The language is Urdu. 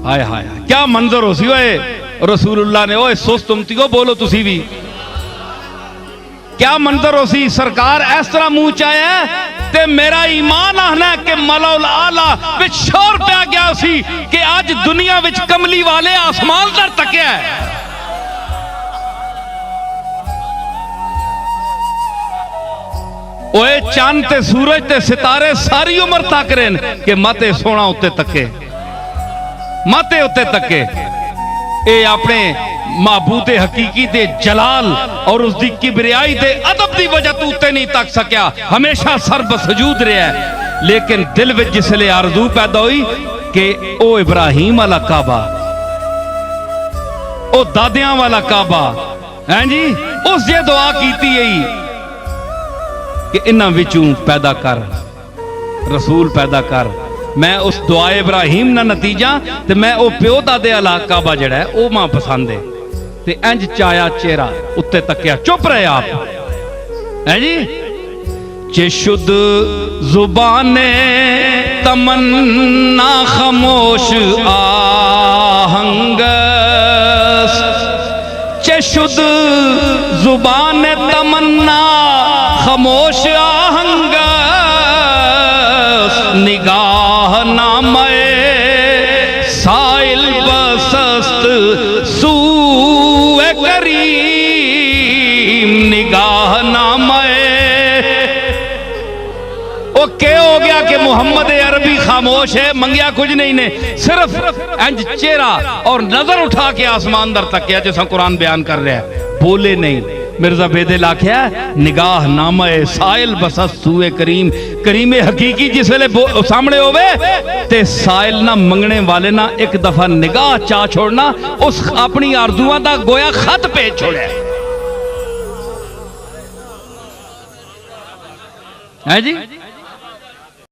آئے ہائے کیا منظر ہو سی ہوئے رسول اللہ نے اوے سست امتیو بولو تسی بھی کیا منظر ہو سی سرکار اس طرح منہ چاہے تے میرا ایمان آنا کہ مولا العالی وچ شور پہ گیا سی کہ آج دنیا وچ کملی والے آسمان در تکے ہے اوے چاند تے سورج تے ستارے ساری عمر تک رہن کہ ماتے سونا ہوتے تکے ماتے ہوتے تکے اے اپنے معبود حقیقی دے جلال اور اس دی کبریائی دے عدب دی وجہ تو اتے نہیں تک سکیا ہمیشہ سر بسجود رہا ہے لیکن دل وچ جس لئے آرزو پیدا ہوئی کہ او ابراہیم والا کعبہ او دادیاں والا کعبہ ہیں جی اس یہ دعا کیتی ہے کہ انہاں وچوں پیدا کر رسول پیدا کر میں اس دعائے ابراہیم نہ نتیجہ تے میں او پیو دادے علاقہ کعبہ جڑا ہے او ماں پسند ہے تے انج چایا چہرہ اتے تکیا چپ رہے آپ ہے جی چے شد زبان تمنا خاموش آہنگ چے شد زبان تمنا خاموش آہنگ نگاہ نامے سائل بسست سوئے کریم نگاہ نامے وہ کیا ہو گیا کہ محمد عربی خاموش ہے منگیا کچھ نہیں نے صرف انج چہرہ اور نظر اٹھا کے آسمان در تک کیا جیسا قرآن بیان کر رہا ہے بولے نہیں مرزا بیدے لاکھیا نگاہ نامہ سائل بسس سوئے کریم کریم حقیقی جس لئے سامنے ہوئے تے سائل نہ منگنے والے نہ ایک دفعہ نگاہ چاہ چھوڑنا اس اپنی آرزوان دا گویا خط پہ چھوڑے ہے جی